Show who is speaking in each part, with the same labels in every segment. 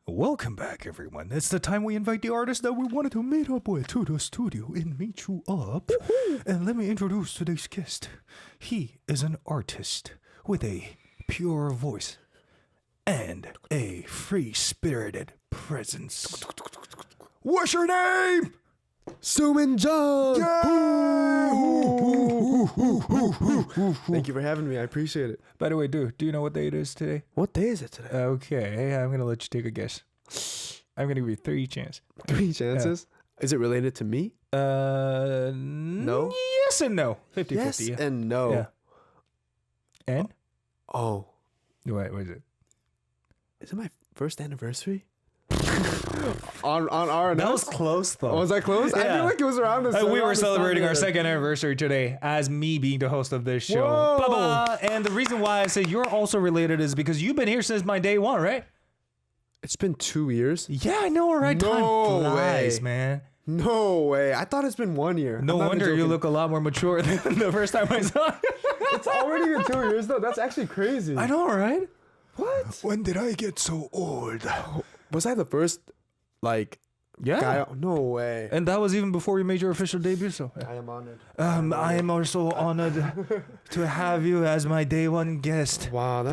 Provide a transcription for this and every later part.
Speaker 1: Welcome back, everyone. It's the time we invite the artist that we wanted to meet up with to the studio and meet you up. And let me introduce today's guest. He is an artist with a pure voice and a free-spirited presence. What's your name?
Speaker 2: Soomin Jung! Thank you for having me. I appreciate it.
Speaker 1: By the way, dude, do you know what day it is today?
Speaker 2: What day is it today?
Speaker 1: Okay, I'm going to let you take a guess. I'm going to give you 3 chances.
Speaker 2: 3 chances? Is it related to me?
Speaker 1: No. Yes and no. 50-50.
Speaker 2: Yes and no.
Speaker 1: Yeah. And?
Speaker 2: Oh.
Speaker 1: What is it?
Speaker 2: Is it my first anniversary? on our
Speaker 1: That was close though.
Speaker 2: Oh, was that close?
Speaker 1: Yeah.
Speaker 2: I feel like it was around this.
Speaker 1: We were celebrating our 2nd anniversary today as me being the host of this show.
Speaker 2: Whoa.
Speaker 1: And the reason why I say you're also related is because you've been here since my day 1, right?
Speaker 2: It's been 2 years.
Speaker 1: Yeah, I know, right?
Speaker 2: No
Speaker 1: Time flies,
Speaker 2: way.
Speaker 1: man.
Speaker 2: No way. I thought it's been 1 year.
Speaker 1: No wonder you look a lot more mature than the first time I saw you.
Speaker 2: It's already been 2 years though. That's actually crazy.
Speaker 1: I know, right?
Speaker 2: What?
Speaker 1: When did I get so old?
Speaker 2: Was I the first guy? No way.
Speaker 1: And that was even before you made your official debut, so.
Speaker 2: I am honored.
Speaker 1: I am also honored to have you as my day 1 guest.
Speaker 2: Wow,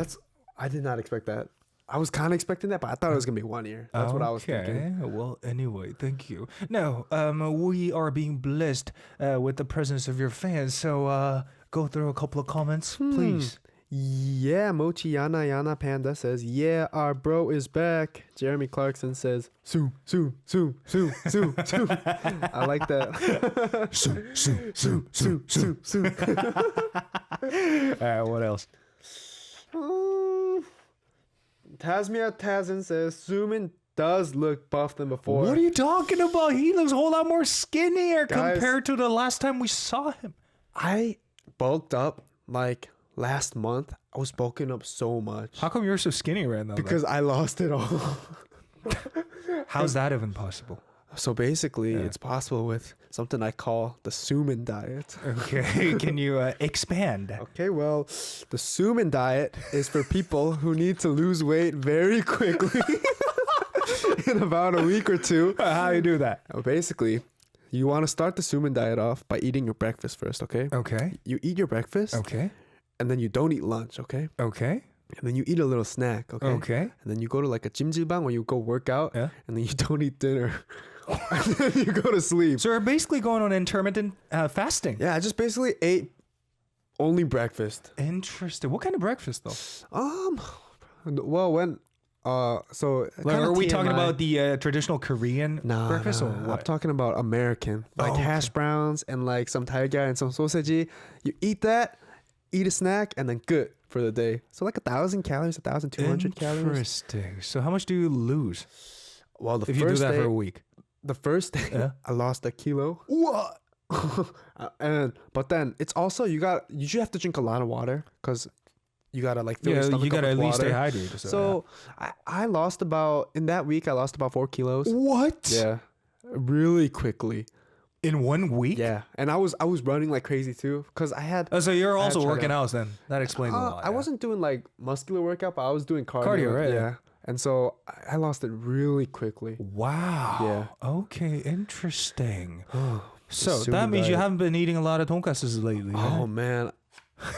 Speaker 2: I did not expect that. I was kind of expecting that, but I thought it was going to be 1 year. That's what I was thinking.
Speaker 1: Well, anyway, thank you. Now, we are being blessed with the presence of your fans, so go through a couple of comments, please.
Speaker 2: Yeah, Mochi Yana Panda says, yeah, our bro is back. Jeremy Clarkson says, Soo. I like that. Soo.
Speaker 1: What else?
Speaker 2: Tasmia Tazin says, Zoomin does look buff than before.
Speaker 1: What are you talking about? He looks a whole lot more skinnier
Speaker 2: Guys,
Speaker 1: compared to the last time we saw him.
Speaker 2: I bulked up last month. I was bulking up so much.
Speaker 1: How come you're so skinny right now?
Speaker 2: Because I lost it all.
Speaker 1: How's that even possible?
Speaker 2: So basically, it's possible with something I call the Zoomin diet.
Speaker 1: Okay, can you expand?
Speaker 2: Okay, well, the Zoomin diet is for people who need to lose weight very quickly in about a week or 2.
Speaker 1: How do you do that?
Speaker 2: Basically, you want to start the Zoomin diet off by eating your breakfast first, okay?
Speaker 1: Okay.
Speaker 2: You eat your breakfast.
Speaker 1: Okay.
Speaker 2: And then you don't eat lunch, okay?
Speaker 1: Okay.
Speaker 2: And then you eat a little snack, okay?
Speaker 1: Okay.
Speaker 2: And then you go to like a jjimjilbang where you go work out.
Speaker 1: Yeah.
Speaker 2: And then you don't eat dinner. And then you go to sleep.
Speaker 1: So you're basically going on intermittent fasting.
Speaker 2: Yeah, I just basically ate only breakfast.
Speaker 1: Interesting. What kind of breakfast though?
Speaker 2: Well, when so
Speaker 1: Are we
Speaker 2: TMI.
Speaker 1: talking about the traditional Korean breakfast or
Speaker 2: I'm
Speaker 1: what?
Speaker 2: talking about American, like hash browns and like some 달걀 and some sausage. You eat that, eat a snack, and then good for the day. So like 1,000 calories, 1,200 calories.
Speaker 1: Interesting. So how much do you lose
Speaker 2: Well,
Speaker 1: if you do that for a week?
Speaker 2: The first day, I lost 1 kilo.
Speaker 1: What?
Speaker 2: But then it's also you should have to drink a lot of water because you gotta like fill your stomach
Speaker 1: you gotta
Speaker 2: up
Speaker 1: at
Speaker 2: with
Speaker 1: least
Speaker 2: water.
Speaker 1: stay hydrated.
Speaker 2: So I lost in that week I lost about 4 kilos.
Speaker 1: What?
Speaker 2: Yeah, really quickly.
Speaker 1: In 1 week?
Speaker 2: Yeah, and I was running like crazy too because I had.
Speaker 1: Oh, so you're also
Speaker 2: tried
Speaker 1: working
Speaker 2: out.
Speaker 1: out then? That explains a lot.
Speaker 2: I wasn't doing like muscular workout, but I was doing cardio.
Speaker 1: Cardio, right?
Speaker 2: Yeah, and so I lost it really quickly.
Speaker 1: Wow.
Speaker 2: Yeah.
Speaker 1: Okay. Interesting. So
Speaker 2: Super
Speaker 1: that means you
Speaker 2: diet.
Speaker 1: haven't been eating a lot of tonkatsus lately.
Speaker 2: Oh man,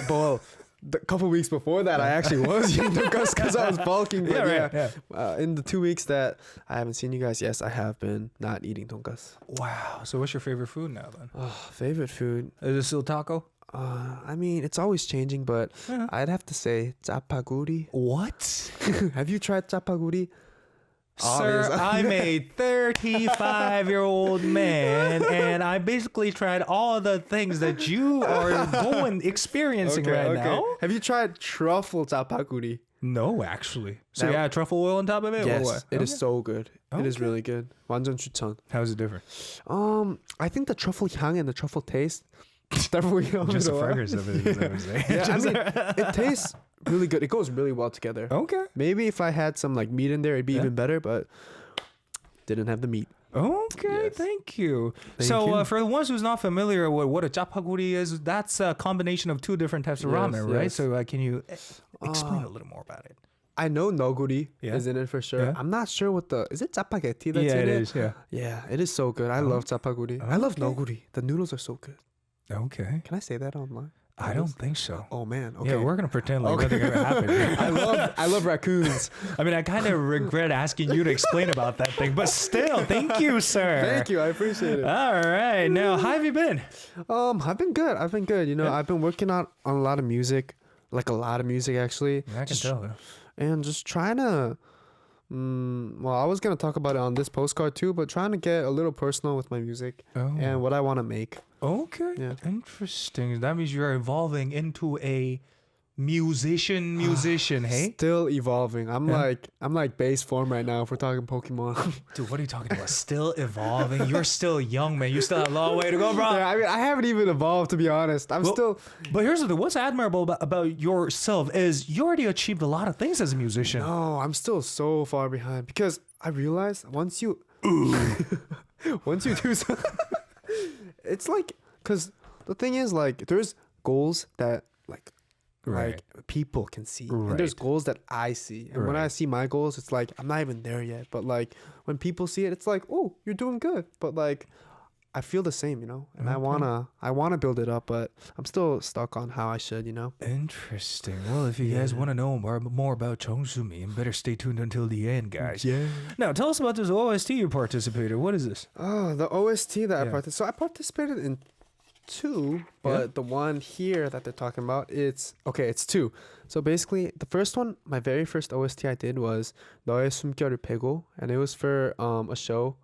Speaker 2: well, the couple weeks before that, I actually was eating because I was bulking. But in the 2 weeks that I haven't seen you guys, yes, I have been not eating donkas.
Speaker 1: Wow. So what's your favorite food now then?
Speaker 2: Favorite food?
Speaker 1: Is it still taco?
Speaker 2: I mean, it's always changing, but I'd have to say chapaguri.
Speaker 1: What?
Speaker 2: Have you tried chapaguri?
Speaker 1: Sir, I'm a 35-year-old man, and I basically tried all the things that you are experiencing now.
Speaker 2: Have you tried truffle chapaguri?
Speaker 1: No, actually. So you add truffle oil on top of it?
Speaker 2: Yes,
Speaker 1: or what?
Speaker 2: it is so good. It is really good. 완전 추천.
Speaker 1: How is it different?
Speaker 2: I think the truffle 향 and the truffle taste. Definitely
Speaker 1: Just the fragrance of it. Is what I'm saying.
Speaker 2: Yeah, I mean, it tastes really good. It goes really well together.
Speaker 1: Okay.
Speaker 2: Maybe if I had some like meat in there, it'd be even better, but didn't have the meat.
Speaker 1: Okay,
Speaker 2: Yes.
Speaker 1: Thank you.
Speaker 2: Thank
Speaker 1: So
Speaker 2: you.
Speaker 1: for the ones who's not familiar with what a japaguri is, that's a combination of 2 different types of ramen, right?
Speaker 2: yes.
Speaker 1: So can you explain a little more about it?
Speaker 2: I know noguri is in it for sure. I'm not sure what is it 짜파게티 that's in it?
Speaker 1: Yeah, it is, yeah.
Speaker 2: Yeah, it is so good. I love 짜파구리. I love noguri. The noodles are so good.
Speaker 1: Okay.
Speaker 2: Can I say that online?
Speaker 1: I don't think so.
Speaker 2: Oh man. Okay.
Speaker 1: Yeah, we're gonna pretend like nothing ever happened.
Speaker 2: I love raccoons.
Speaker 1: I mean, I kind of regret asking you to explain about that thing, but still, thank you, sir.
Speaker 2: Thank you. I appreciate it.
Speaker 1: All right. Now, how have you been?
Speaker 2: I've been good. You know, I've been working on a lot of music, like a lot of music actually.
Speaker 1: Yeah, I can tell.
Speaker 2: And just trying to well, I was gonna talk about it on this postcard too, but trying to get a little personal with my music and what I want to make.
Speaker 1: Okay. Yeah. Interesting. That means you're evolving into a musician, hey?
Speaker 2: Still evolving. I'm like base form right now if we're talking Pokemon.
Speaker 1: Dude, what are you talking about? Still evolving? You're still young, man. You still have a long way to go, bro.
Speaker 2: Yeah, I mean, I haven't even evolved, to be honest. Still...
Speaker 1: But here's the thing. What's admirable about yourself is you already achieved a lot of things as a musician.
Speaker 2: No, I'm still so far behind because I realized once you do something, it's like, because the thing is, like, there's goals that, like people can see, and there's goals that I see, and when I see my goals, it's like I'm not even there yet, but like when people see it, it's like, oh, you're doing good, but like I feel the same, you know, and I wanna build it up, but I'm still stuck on how I should, you know.
Speaker 1: Interesting. Well, if you guys want to know more about JUNGSOOMIN, better stay tuned until the end, guys.
Speaker 2: Yeah.
Speaker 1: Now, tell us about this OST you participated. What is this?
Speaker 2: Oh, the OST that I participated. So I participated in 2, but the one here that they're talking about, it's two. So basically, the first one, my very first OST I did was 너의 숨결을 패고, and it was for a show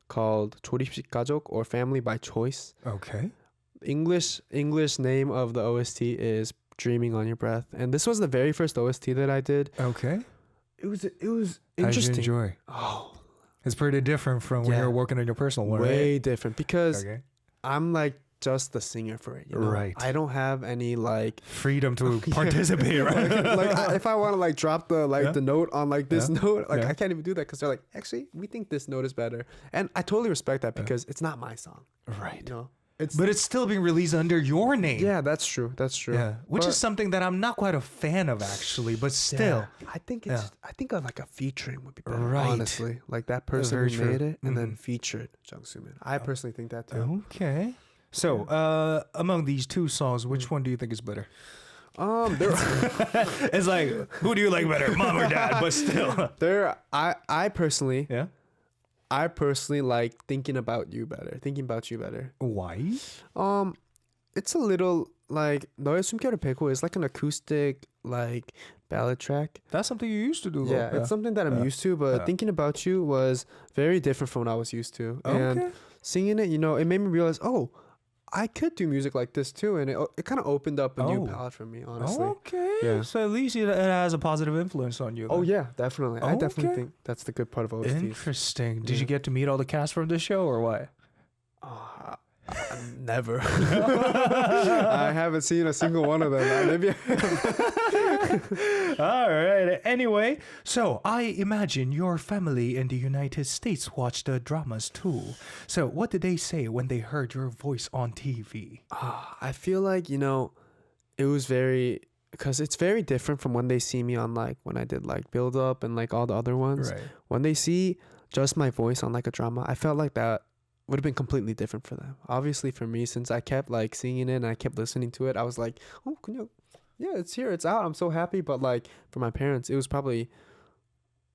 Speaker 2: called 조립식 가족 or Family by Choice.
Speaker 1: Okay.
Speaker 2: English name of the OST is Dreaming on Your Breath, and this was the very first OST that I did.
Speaker 1: Okay.
Speaker 2: It was interesting.
Speaker 1: How did you enjoy?
Speaker 2: Oh,
Speaker 1: it's pretty different from when you're working on your personal one.
Speaker 2: Way different because I'm like just the singer for it, you know?
Speaker 1: Right.
Speaker 2: I don't have any like
Speaker 1: freedom to participate, right?
Speaker 2: If I want to like drop the the note on like this note, like I can't even do that because they're like, actually, we think this note is better, and I totally respect that because it's not my song,
Speaker 1: right?
Speaker 2: You know,
Speaker 1: but it's still being released under your name.
Speaker 2: Yeah, that's true. Yeah,
Speaker 1: which is something that I'm not quite a fan of actually, but still,
Speaker 2: I think I think like a featuring would be better.
Speaker 1: Right.
Speaker 2: Honestly, like that person who made it and then featured JUNGSOOMIN. I personally think that too.
Speaker 1: Okay. So, among these two songs, which one do you think is better? It's like, who do you like better, mom or dad? But still,
Speaker 2: I personally like thinking about you better.
Speaker 1: Why?
Speaker 2: It's a little like 너의 숨결을 패고 is like an acoustic like ballad track.
Speaker 1: That's something you used to do.
Speaker 2: Yeah, it's something that I'm used to. But thinking about you was very different from what I was used to. And singing it, you know, it made me realize, oh, I could do music like this too, and it kind of opened up a new palette for me, honestly.
Speaker 1: Okay.
Speaker 2: Yeah.
Speaker 1: So at least it has a positive influence on you. Then.
Speaker 2: Oh yeah, definitely. I definitely think that's the good part of OSTs.
Speaker 1: Interesting. Did you get to meet all the cast from this show or what?
Speaker 2: Never. I haven't seen a single one of them. Maybe.
Speaker 1: All right. Anyway, so I imagine your family in the United States watched the dramas too. So what did they say when they heard your voice on TV?
Speaker 2: I feel like, you know, it was because it's very different from when they see me on like when I did like Build Up and like all the other ones.
Speaker 1: Right.
Speaker 2: When they see just my voice on like a drama, I felt like that would have been completely different for them. Obviously for me, since I kept like singing it and I kept listening to it, I was like, oh, yeah, it's here, it's out, I'm so happy. But like for my parents, it was probably,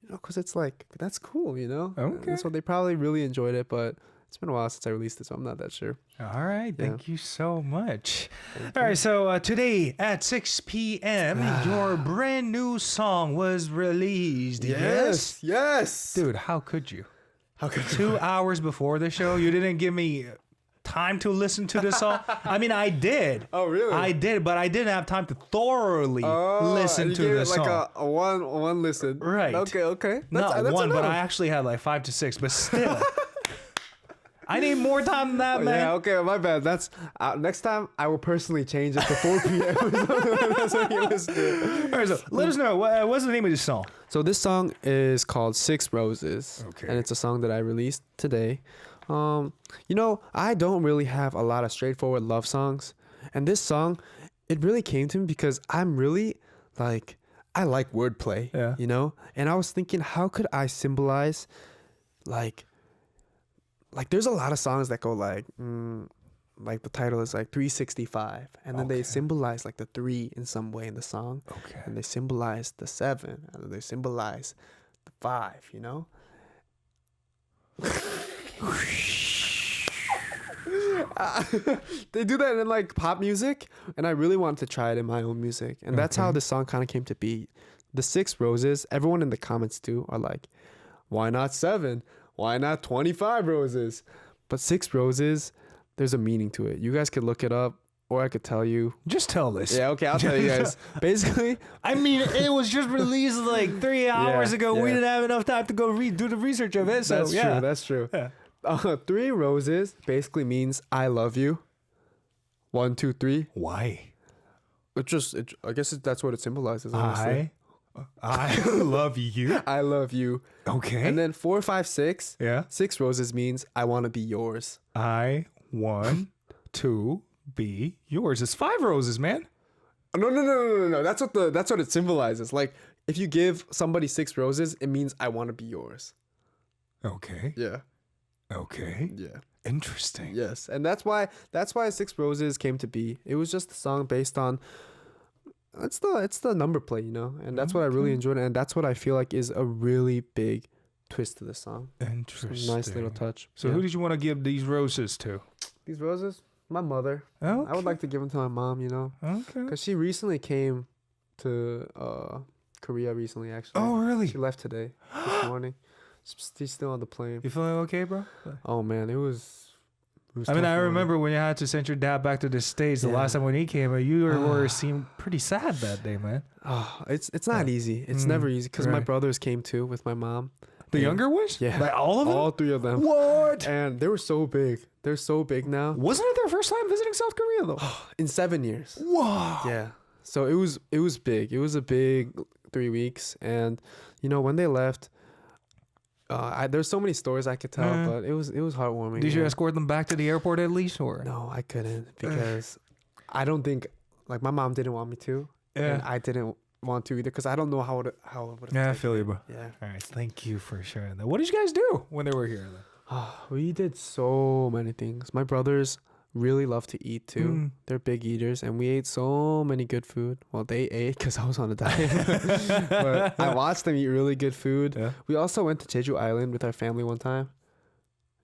Speaker 2: you know, because it's like, that's cool, you know?
Speaker 1: Okay.
Speaker 2: And so they probably really enjoyed it, but it's been a while since I released it, so I'm not that sure.
Speaker 1: All right. Thank you so much. All right. So today at 6 p.m., your brand new song was released.
Speaker 2: Yes.
Speaker 1: Dude, how could you? 2 hours before the show, you didn't give me time to listen to the song. I mean, I did.
Speaker 2: Oh, really?
Speaker 1: I did, but I didn't have time to thoroughly listen to the song.
Speaker 2: Like a one listen.
Speaker 1: Right.
Speaker 2: Okay.
Speaker 1: Not one, but I actually had like 5 to 6. But still, I need more time than that, man.
Speaker 2: Yeah. Okay. My bad. That's next time I will personally change it to 4 p.m. That's what you listen to.
Speaker 1: All right. So let us know what's the name of this song.
Speaker 2: So this song is called 6 Roses.
Speaker 1: Okay.
Speaker 2: And it's a song that I released today. You know, I don't really have a lot of straightforward love songs. And this song, it really came to me because I'm really like, I like wordplay, you know? And I was thinking, how could I symbolize like there's a lot of songs that go like the title is like 365, and then they symbolize like the 3 in some way in the song.
Speaker 1: Okay.
Speaker 2: And they symbolize the 7, and then they symbolize the 5, you know? They do that in like pop music, and I really wanted to try it in my own music, and that's how this song kind of came to be. The 6 roses, everyone in the comments too are like, why not 7? Why not 25 roses? But 6 roses, there's a meaning to it. You guys could look it up, or I could tell you.
Speaker 1: Just tell us.
Speaker 2: Yeah, okay, I'll tell you guys. Basically,
Speaker 1: I mean, it was just released like 3 hours ago. We didn't have enough time to go do the research of it. So
Speaker 2: That's true. Yeah. 3 roses basically means I love you. 1, 2, 3.
Speaker 1: Why?
Speaker 2: I guess that's what it symbolizes. Honestly.
Speaker 1: I love you.
Speaker 2: I love you.
Speaker 1: Okay.
Speaker 2: And then 4, 5, 6.
Speaker 1: Yeah.
Speaker 2: 6 roses means I want to be yours.
Speaker 1: I want to be yours. It's 5 roses, man.
Speaker 2: No. That's what it symbolizes. Like if you give somebody 6 roses, it means I want to be yours.
Speaker 1: Okay.
Speaker 2: Yeah.
Speaker 1: Okay.
Speaker 2: Yeah.
Speaker 1: Interesting.
Speaker 2: Yes. And that's why 6 roses came to be. It was just a song based on it's the number play, you know, and that's what I really enjoyed, and that's what I feel like is a really big twist to the song.
Speaker 1: Interesting.
Speaker 2: Nice little touch.
Speaker 1: So who did you want to give these roses to?
Speaker 2: These roses? My mother.
Speaker 1: Okay.
Speaker 2: I would like to give them to my mom, you know.
Speaker 1: Okay.
Speaker 2: Because she recently came to Korea recently, actually.
Speaker 1: Oh, really?
Speaker 2: She left today, this morning. She's still on the plane.
Speaker 1: You feeling okay, bro?
Speaker 2: Oh, man, it was
Speaker 1: I mean, I remember when you had to send your dad back to the States the last time when he came, you were seemed pretty sad that day, man.
Speaker 2: Oh, it's not easy. It's never easy because my brothers came too with my mom.
Speaker 1: The younger ones?
Speaker 2: Yeah.
Speaker 1: Like all of them?
Speaker 2: All 3 of them.
Speaker 1: What?
Speaker 2: And they were so big. They're so big now.
Speaker 1: Wasn't it their first time visiting South Korea, though?
Speaker 2: In 7 years.
Speaker 1: Wow.
Speaker 2: Yeah. So it was big. It was a big 3 weeks. And, you know, when they left, there's so many stories I could tell, but it was heartwarming.
Speaker 1: Did you escort them back to the airport at least, or?
Speaker 2: No, I couldn't because I don't think like my mom didn't want me to, and I didn't want to either because I don't know how it would.
Speaker 1: Yeah, I feel you, bro.
Speaker 2: Yeah.
Speaker 1: All right, thank you for sharing that. What did you guys do when they were here?
Speaker 2: We did so many things. My brothers really love to eat too. They're big eaters, and we ate so many good food. Well, they ate because I was on a diet, but I watched them eat really good food. Yeah. We also went to Jeju Island with our family one time.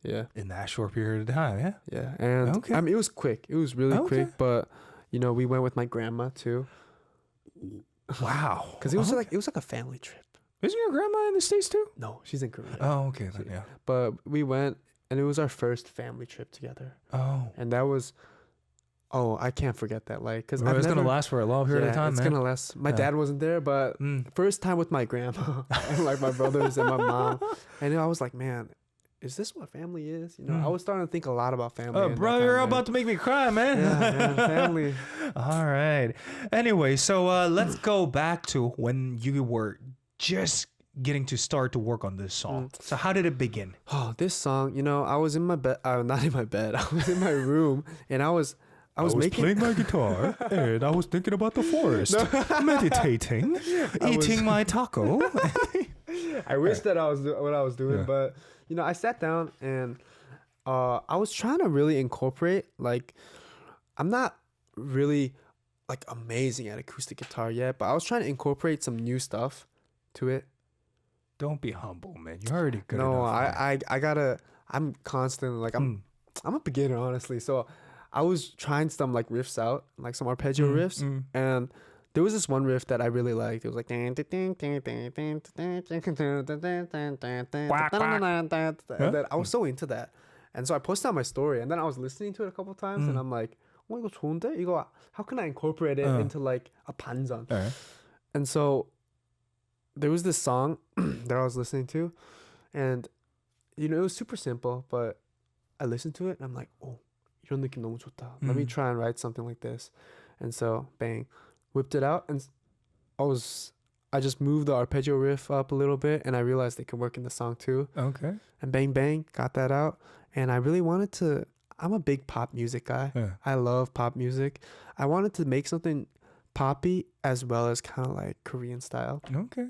Speaker 2: Yeah,
Speaker 1: in that short period of time. Yeah,
Speaker 2: yeah, and I mean it was quick. It was really quick, but you know we went with my grandma too.
Speaker 1: Wow,
Speaker 2: because it was like a family trip.
Speaker 1: Isn't your grandma in the States too?
Speaker 2: No, she's in Korea.
Speaker 1: Oh, okay, then, yeah.
Speaker 2: But we went. And it was our first family trip together.
Speaker 1: Oh.
Speaker 2: And that was, I can't forget that. Like, because
Speaker 1: it's going to last for a long period of time,
Speaker 2: it's going to last. My dad wasn't there, but first time with my grandma and like my brothers and my mom. And I was like, man, is this what family is? You know, I was starting to think a lot about family.
Speaker 1: Oh, bro, you're about to make me cry, man.
Speaker 2: Yeah, man, family.
Speaker 1: All right. Anyway, so let's go back to when you were just getting to start to work on this song. So how did it begin?
Speaker 2: Oh, this song, you know, I was in my bed, not in my bed, I was in my room, and I was
Speaker 1: playing my guitar and I was thinking about the forest, meditating, eating my taco.
Speaker 2: I wish that I was what I was doing, but you know, I sat down and I was trying to really incorporate, like, I'm not really like amazing at acoustic guitar yet, but I was trying to incorporate some new stuff to it.
Speaker 1: Don't be humble, man. You're already good.
Speaker 2: No,
Speaker 1: enough,
Speaker 2: I gotta. I'm constantly like I'm a beginner, honestly. So I was trying some like riffs out, like some arpeggio riffs, and there was this one riff that I really liked. It was like and then I was so into that, and so I posted on my story, and then I was listening to it a couple times, and I'm like, "Oh, 이거 좋은데? 이거 how can I incorporate it into like a 반전?" And so there was this song that I was listening to, and you know it was super simple, but I listened to it and I'm like, oh, 이런 느낌 너무 좋다. Let me try and write something like this. And so bang, whipped it out, and I just moved the arpeggio riff up a little bit, and I realized it could work in the song too.
Speaker 1: Okay.
Speaker 2: And bang bang, got that out, and I really wanted to. I'm a big pop music guy. I love pop music. I wanted to make something poppy as well as kind of like Korean style.
Speaker 1: Okay.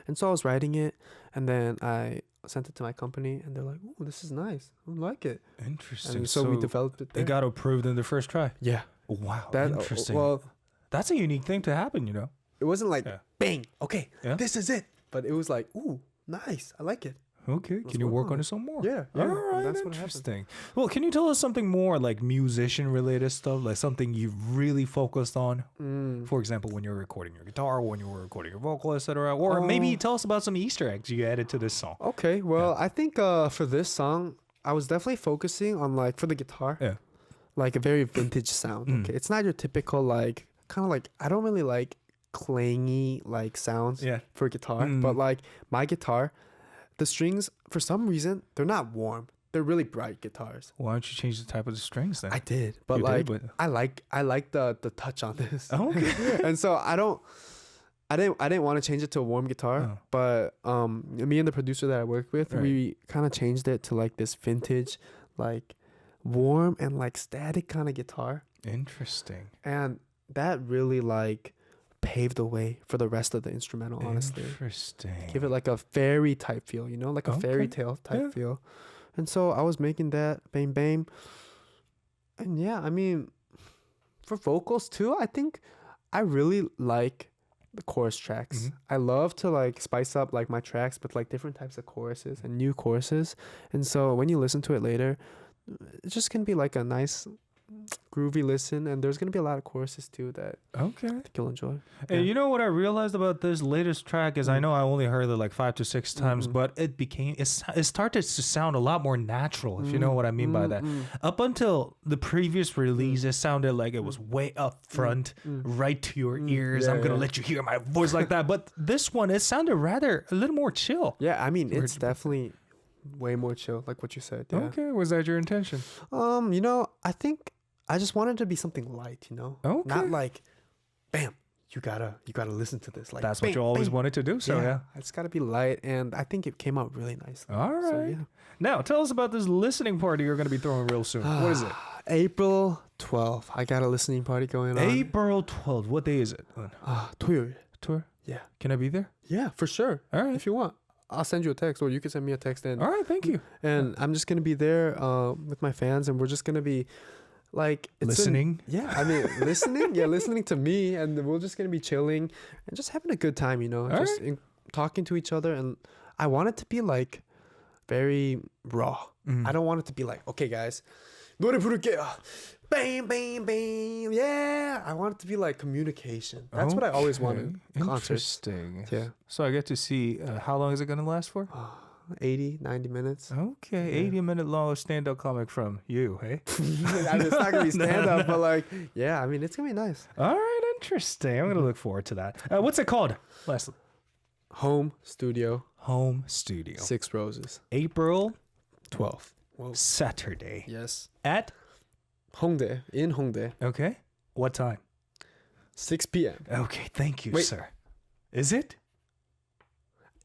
Speaker 2: And so I was writing it, and then I sent it to my company, and they're like, "Oh, this is nice. I like it."
Speaker 1: Interesting.
Speaker 2: And so we developed it there.
Speaker 1: It got approved in the first try.
Speaker 2: Yeah.
Speaker 1: Wow.
Speaker 2: That,
Speaker 1: interesting.
Speaker 2: well,
Speaker 1: that's a unique thing to happen, you know.
Speaker 2: it wasn't like,
Speaker 1: Yeah.
Speaker 2: bang, okay,
Speaker 1: Yeah.
Speaker 2: this is it. But it was like, ooh, nice. I like it.
Speaker 1: Okay.
Speaker 2: Let's
Speaker 1: Can you
Speaker 2: work
Speaker 1: work
Speaker 2: on
Speaker 1: on
Speaker 2: it.
Speaker 1: it some more?
Speaker 2: Yeah.
Speaker 1: All right.
Speaker 2: That's what happened.
Speaker 1: Interesting. Well, can you tell us something more like musician related stuff, like something you really focused on? For example, when you're recording your guitar, when you were recording your vocal, etc. Or maybe tell us about some Easter eggs you added to this song.
Speaker 2: Okay, well, I think for this song, I was definitely focusing on like for the guitar,
Speaker 1: Yeah.
Speaker 2: like a very vintage sound. Okay, it's not your typical like kind of like I don't really like clangy like sounds
Speaker 1: Yeah.
Speaker 2: for guitar, but like my guitar, the strings for some reason they're not warm. They're really bright guitars.
Speaker 1: Why don't you change the type of the strings then?
Speaker 2: I did, but
Speaker 1: You
Speaker 2: like
Speaker 1: did, but-
Speaker 2: I like the touch on this.
Speaker 1: Okay.
Speaker 2: And so I didn't want to change it to a warm guitar, but me and the producer that I work with, we kind of changed it to like this vintage, like warm and like static kind of guitar,
Speaker 1: Interesting.
Speaker 2: and that really like paved the way for the rest of the instrumental. Honestly,
Speaker 1: Interesting.
Speaker 2: give it like a fairy type feel, you know, like a fairy tale type feel. And so I was making that bang bang, and yeah, I mean, for vocals too, I think I really like the chorus tracks. I love to like spice up like my tracks with like different types of choruses and new choruses. And so when you listen to it later, it's just gonna be like a nice groovy listen, and there's gonna be a lot of choruses too that I think you'll enjoy.
Speaker 1: And you know what I realized about this latest track is I know I only heard it like 5 to 6 times, but it started to sound a lot more natural, if you know what I mean by that. Up until the previous release, it sounded like it was way up front, right to your ears. I'm gonna let you hear my voice like that. But this one, it sounded rather a little more chill.
Speaker 2: Yeah, I mean, it's definitely way more chill, like what you said. Yeah.
Speaker 1: Okay, was that your intention?
Speaker 2: You know, I think I just wanted to be something light, you know?
Speaker 1: Okay.
Speaker 2: Not like, bam, you gotta listen to this. Like
Speaker 1: That's
Speaker 2: bang,
Speaker 1: what you always
Speaker 2: bang.
Speaker 1: wanted to do, so yeah.
Speaker 2: It's gotta be light, and I think it came out really nicely.
Speaker 1: All right.
Speaker 2: So, yeah.
Speaker 1: Now, tell us about this listening party you're going to be throwing real soon. What is it?
Speaker 2: April 12th. I got a listening party going on.
Speaker 1: April 12th. What day is it?
Speaker 2: 토요일.
Speaker 1: Tour?
Speaker 2: Yeah.
Speaker 1: Can I be there?
Speaker 2: Yeah, for sure.
Speaker 1: All right.
Speaker 2: If you want, I'll send you a text, or you can send me a text. And
Speaker 1: All right, thank you.
Speaker 2: And I'm just gonna be there with my fans, and we're just gonna be like
Speaker 1: Listening?
Speaker 2: I mean, listening. Yeah, listening to me, and we're just gonna be chilling and just having a good time, you know, just talking to each other. And I want it to be like very raw. I don't want it to be like, okay, guys, 노래 부를게요. Bang, bang, bang. Yeah. I want it to be like communication. That's what I always wanted. Concerts.
Speaker 1: Interesting.
Speaker 2: Yeah.
Speaker 1: So I get to see how long is it going to last for?
Speaker 2: 80, 90 minutes.
Speaker 1: Okay, 80-minute long stand-up comic from you, hey?
Speaker 2: I mean, it's not gonna be stand up, but like, yeah, I mean, it's gonna be nice.
Speaker 1: All right, interesting. I'm going to look forward to that. What's it called? Lastly.
Speaker 2: Home studio,
Speaker 1: Home Studio.
Speaker 2: 6 Roses,
Speaker 1: April
Speaker 2: 12th.
Speaker 1: Saturday.
Speaker 2: Yes.
Speaker 1: At?
Speaker 2: Hongdae, in Hongdae,
Speaker 1: Okay. What time?
Speaker 2: 6 p.m.
Speaker 1: Okay, thank you,
Speaker 2: Wait.
Speaker 1: sir. Is it?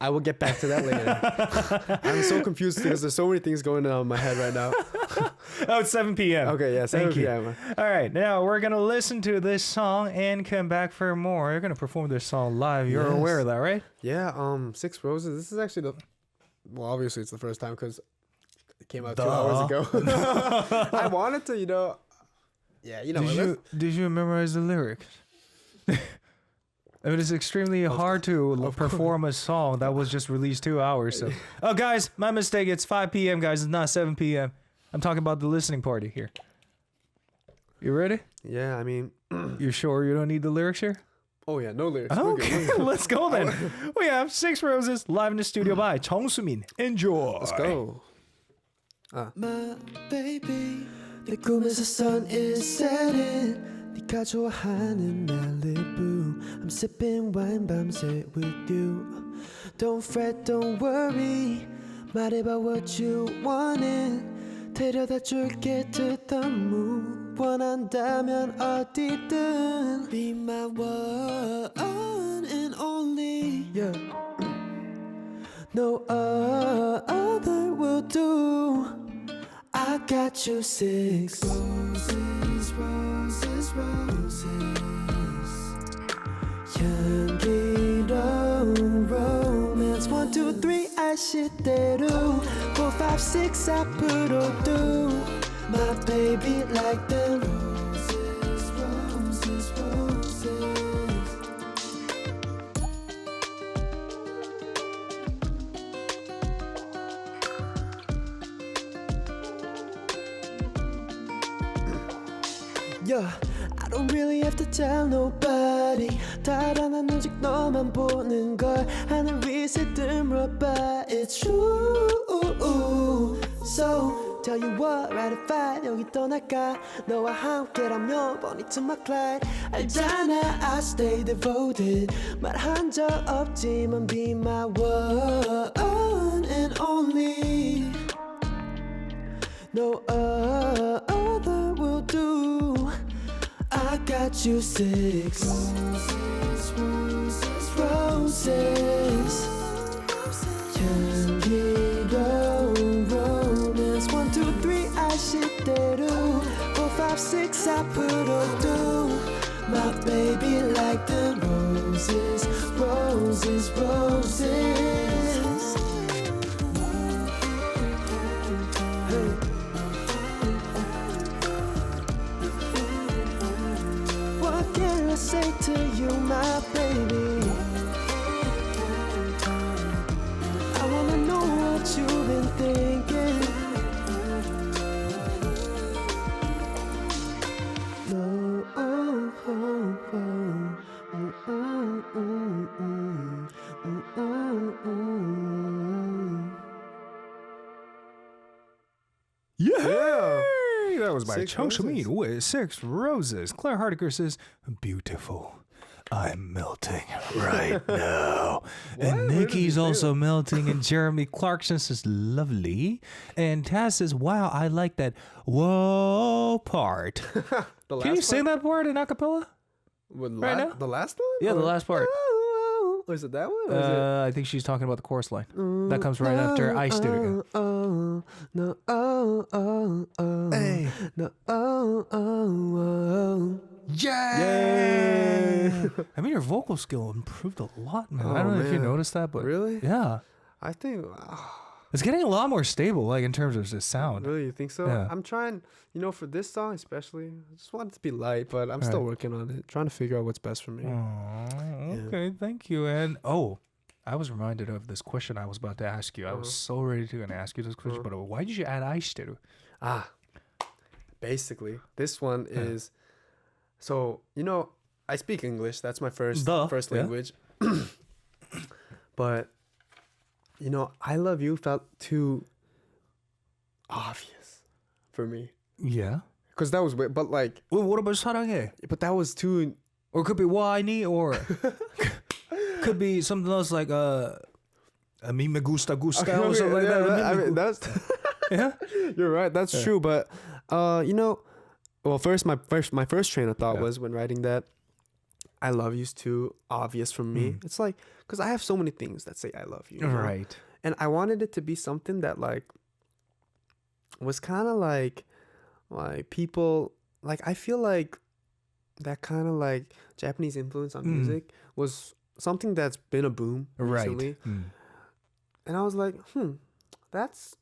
Speaker 2: I will get back to that later. I'm so confused because there's so many things going on in my head right now.
Speaker 1: Oh, it's 7 p.m.
Speaker 2: Okay, yeah, 7
Speaker 1: Thank you.
Speaker 2: p.m.
Speaker 1: All right, now we're going to listen to this song and come back for more. You're going to perform this song live. You're
Speaker 2: Yes.
Speaker 1: aware of that, right?
Speaker 2: Yeah, 6 Roses. This is actually well, obviously it's the first time because it came out 2
Speaker 1: Duh.
Speaker 2: hours ago. I wanted to, you know,
Speaker 1: Did you memorize the lyrics? I mean, it's extremely hard to perform a song that was just released 2 hours. So, oh, guys, my mistake. It's 5 p.m., guys. It's not 7 p.m. I'm talking about the listening party here. You ready?
Speaker 2: Yeah, I mean,
Speaker 1: You sure you don't need the lyrics here?
Speaker 2: oh yeah, no lyrics. We're good,
Speaker 1: Okay,
Speaker 2: we're good.
Speaker 1: let's go then. We have 6 Roses live in the studio by JUNGSOOMIN. Enjoy.
Speaker 2: Let's go.
Speaker 3: My baby 내 꿈에서 sun is setting 네가 좋아하는 Malibu I'm sipping wine 밤새 with you Don't fret, don't worry 말해봐 what you wanted 데려다 줄게 to the moon 원한다면 어디든 Be my one and only
Speaker 2: Yeah.
Speaker 3: No other will do I got you 6 roses, roses, roses 향기로운 romance 1, 2, 3 아시대로 4, 5, 6 앞으로 do My baby like them roses, roses, roses Yeah, I don't really have to tell nobody 달아난 오직 너만 보는 걸 하늘 위에 들물어봐 It's true So tell you what, right at 5 여기 떠날까 너와 함께라면 Bonnie to my Clyde 알잖아 I stay devoted 말한 적 없지만 Be my one and only No other will do I got you 6 roses, roses, roses 향기로운 romance 1, 2, 3 아시대로 4, 5, 6 앞으로 do My baby like the roses, roses, roses Hey. What can I say to you, my baby? I wanna know what you've been thinking. No, oh, oh, oh.
Speaker 1: Yeah. That was by
Speaker 2: Six
Speaker 1: JUNGSOOMIN with 6 Roses. Claire Hardiker says, beautiful. I'm melting right now. And Nikki's also melting. And Jeremy Clarkson says, lovely. And Taz says, wow, I like that whoa part. Can you sing that part in a cappella? Right now?
Speaker 2: The last one?
Speaker 1: Yeah, the last part.
Speaker 2: Oh, is it that one? Or is it?
Speaker 1: I think she's talking about the chorus line. That comes right after I Studio.
Speaker 3: Oh, no, oh, oh, oh.
Speaker 1: Hey.
Speaker 3: No, oh, oh, oh.
Speaker 1: Yeah. I mean, your vocal skill improved a lot, man. I don't know if you
Speaker 2: man.
Speaker 1: noticed that, but
Speaker 2: Really?
Speaker 1: yeah,
Speaker 2: I think.
Speaker 1: it's getting a lot more stable, like in terms of the sound.
Speaker 2: Really, you think so?
Speaker 1: Yeah.
Speaker 2: I'm trying, for this song especially, I just want it to be light, but I'm still working on it, trying to figure out what's best for me.
Speaker 1: Okay, thank you. And I was reminded of this question I was about to ask you. I was so ready to ask you this question, but why did you add 아이시대로?
Speaker 2: Basically, this one is, so I speak English. That's my first language. But I love you felt too obvious for me.
Speaker 1: Yeah.
Speaker 2: Because that was weird, but like,
Speaker 1: Well, what about 사랑해?
Speaker 2: but that was too.
Speaker 1: Or it could be 와이니, or could be something else like a mí me gusta gusta or something like that.
Speaker 2: I mean, that's
Speaker 1: Yeah.
Speaker 2: you're right. That's true. But well, first my first train of thought was when writing that, I love you's too obvious from me. It's like, because I have so many things that say I love you.
Speaker 1: Right.
Speaker 2: And I wanted it to be something that like was kind of like people, like I feel like that kind of like Japanese influence on music was something that's been a boom recently. And I was like, that's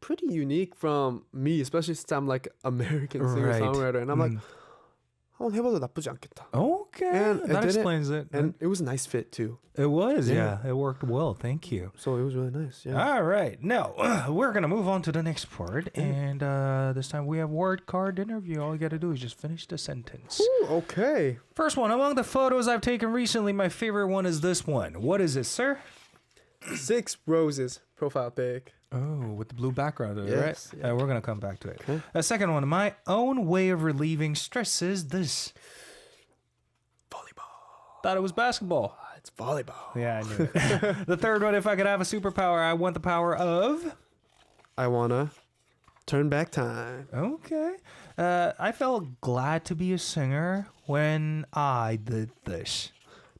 Speaker 2: pretty unique from me, especially since I'm like American singer-songwriter. And I'm like, 한번 해봐도 나쁘지 않겠다.
Speaker 1: Okay.
Speaker 2: And
Speaker 1: that explains it.
Speaker 2: And it was a nice fit too.
Speaker 1: It was, yeah. It worked well. Thank you.
Speaker 2: So it was really nice. Yeah.
Speaker 1: All right. Now, we're going to move on to the next part. And this time we have word card interview. All you got to do is just finish the sentence.
Speaker 2: Ooh, okay.
Speaker 1: First one. Among the photos I've taken recently, my favorite one is this one. What is it, sir?
Speaker 2: 6 roses profile pic.
Speaker 1: Oh, with the blue background,
Speaker 2: Yes,
Speaker 1: right?
Speaker 2: yeah.
Speaker 1: We're going to come back to it.
Speaker 2: Okay.
Speaker 1: Second one. My own way of relieving stress is this.
Speaker 2: Volleyball.
Speaker 1: Thought it was basketball.
Speaker 2: It's volleyball.
Speaker 1: Yeah, I knew it. The third one. If I could have a superpower, I want the power of...
Speaker 2: I wanna turn back time.
Speaker 1: Okay. I felt glad to be a singer when I did this.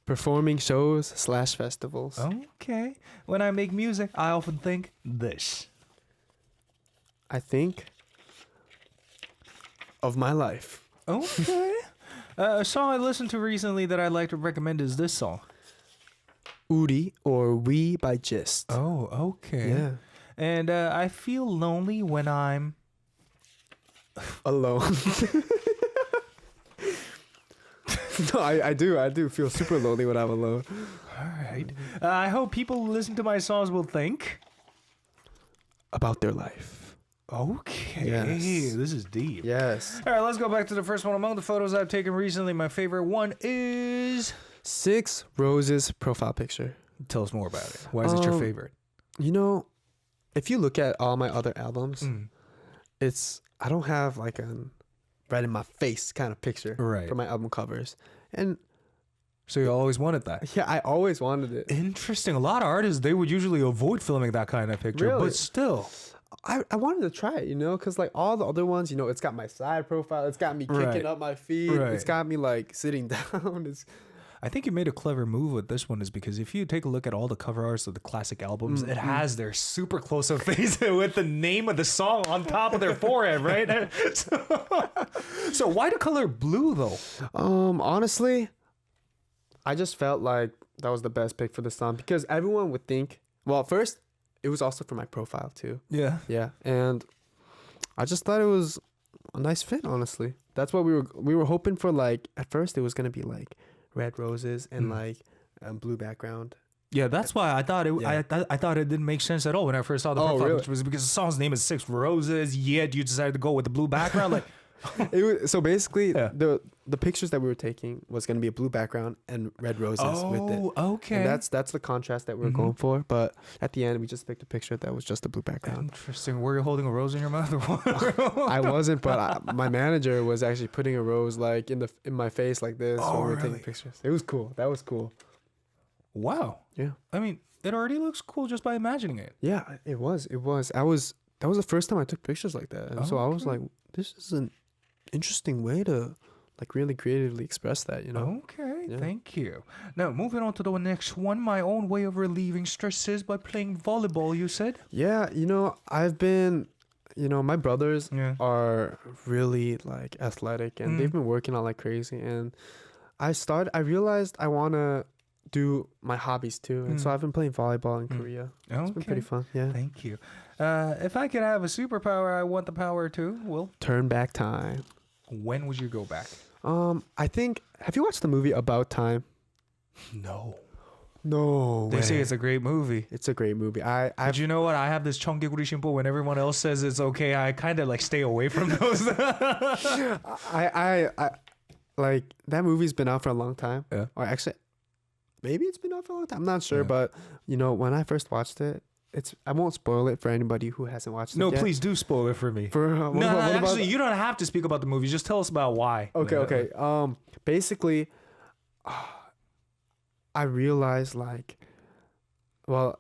Speaker 2: Performing shows / festivals.
Speaker 1: Okay. When I make music, I often think this.
Speaker 2: I think of my life.
Speaker 1: Okay. A song I listened to recently that I'd like to recommend is this song.
Speaker 2: Uri or We by Gist.
Speaker 1: Oh, okay.
Speaker 2: Yeah.
Speaker 1: And I feel lonely when I'm...
Speaker 2: Alone. No, I do feel super lonely when I'm alone.
Speaker 1: All right. I hope people who listen to my songs will think...
Speaker 2: About their life.
Speaker 1: Okay.
Speaker 2: Yes.
Speaker 1: This is deep.
Speaker 2: Yes.
Speaker 1: All right, let's go back to the first one. Among the photos I've taken recently, my favorite one is...
Speaker 2: 6 Roses profile picture.
Speaker 1: Tell us more about it. Why is it your favorite?
Speaker 2: You know, if you look at all my other albums, I don't have like a right in my face kind of picture for my album covers. And
Speaker 1: so you always wanted that?
Speaker 2: yeah, I always wanted it.
Speaker 1: Interesting. A lot of artists, they would usually avoid filming that kind of picture,
Speaker 2: Really?
Speaker 1: but still.
Speaker 2: I wanted to try it, you know, because like all the other ones, you know, it's got my side profile, it's got me kicking up my feet, it's got me like sitting down.
Speaker 1: I think you made a clever move with this one is because if you take a look at all the cover arts of the classic albums, it has their super close-up face with the name of the song on top of their forehead, right? So why the color blue though?
Speaker 2: Honestly, I just felt like that was the best pick for the song because everyone would think, well, first, it was also for my profile too.
Speaker 1: Yeah.
Speaker 2: Yeah, and I just thought it was a nice fit, honestly. That's what we were hoping for. Like at first, it was gonna be like red roses and like blue background.
Speaker 1: Yeah, that's why I thought it.
Speaker 2: Yeah.
Speaker 1: I thought it didn't make sense at all when I first saw the profile,
Speaker 2: really?
Speaker 1: which was because the song's name is 6 Roses. Yet you decided to go with the blue background, like.
Speaker 2: So basically, the pictures that we were taking was gonna be a blue background and red roses with it.
Speaker 1: Oh, okay.
Speaker 2: And that's the contrast that we were going for. But at the end, we just picked a picture that was just a blue background.
Speaker 1: Interesting. Were you holding a rose in your mouth or what?
Speaker 2: I wasn't, but my manager was actually putting a rose like in my face like this when we were taking pictures. It was cool. That was cool.
Speaker 1: Wow.
Speaker 2: Yeah.
Speaker 1: I mean, it already looks cool just by imagining it.
Speaker 2: Yeah, it was. That was the first time I took pictures like that. And so I was like, this is an interesting way to like really creatively express that, you know?
Speaker 1: Okay,
Speaker 2: Yeah.
Speaker 1: thank you. Now, moving on to the next one, my own way of relieving stresses by playing volleyball, you said?
Speaker 2: Yeah, you know, I've been, you know, my brothers are really like athletic and they've been working out like crazy. And I realized I want to do my hobbies too. And so I've been playing volleyball in Korea. It's been pretty fun. Yeah.
Speaker 1: Thank you. If I could have a superpower, I want the power to, well,
Speaker 2: Turn back time.
Speaker 1: when would you go back?
Speaker 2: I think, have you watched the movie About Time?
Speaker 1: No.
Speaker 2: No
Speaker 1: They
Speaker 2: way.
Speaker 1: say it's a great movie.
Speaker 2: It's a great movie.
Speaker 1: But you know what? I have this 청개구리 심보 when everyone else says it's okay. I kind of like stay away from those.
Speaker 2: I like that movie's been out for a long time.
Speaker 1: Yeah.
Speaker 2: Or actually, maybe it's been out for a long time. I'm not sure, but you know, when I first watched it, I won't spoil it for anybody who hasn't watched it
Speaker 1: No,
Speaker 2: yet.
Speaker 1: please do spoil it for me.
Speaker 2: What about-
Speaker 1: actually, you don't have to speak about the movie. Just tell us about why.
Speaker 2: Okay. Basically, I realized like, I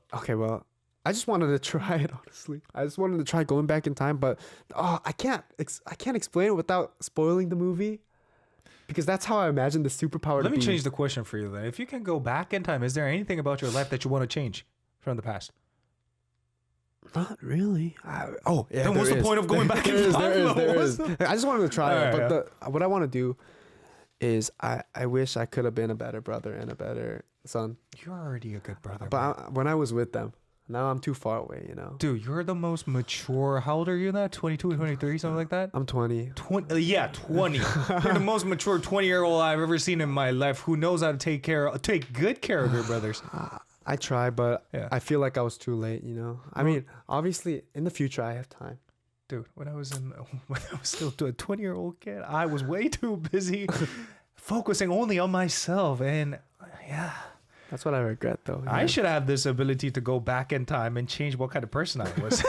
Speaker 2: just wanted to try it, honestly. I just wanted to try going back in time, but I can't explain it without spoiling the movie. Because that's how I imagine the superpower
Speaker 1: Let
Speaker 2: to
Speaker 1: me
Speaker 2: be.
Speaker 1: change the question for you then. If you can go back in time, is there anything about your life that you want to change from the past?
Speaker 2: Not really. Yeah.
Speaker 1: Then what's the point of going back in time?
Speaker 2: There is. I just wanted to try it.
Speaker 1: Alright,
Speaker 2: But what I want to do is I wish I could have been a better brother and a better son.
Speaker 1: You're already a good brother.
Speaker 2: But when I was with them, now I'm too far away, you know?
Speaker 1: Dude, you're the most mature. How old are you now? 22, 23, something like that?
Speaker 2: I'm 20.
Speaker 1: 20. Yeah, 20. You're the most mature 20-year-old I've ever seen in my life who knows how to take good care of your brothers.
Speaker 2: I try, but
Speaker 1: Yeah.
Speaker 2: I feel like I was too late, you know? I mean, obviously, in the future, I have time.
Speaker 1: Dude, when I was still a 20-year-old kid, I was way too busy focusing only on myself. And yeah.
Speaker 2: That's what I regret, though.
Speaker 1: I should have this ability to go back in time and change what kind of person I was.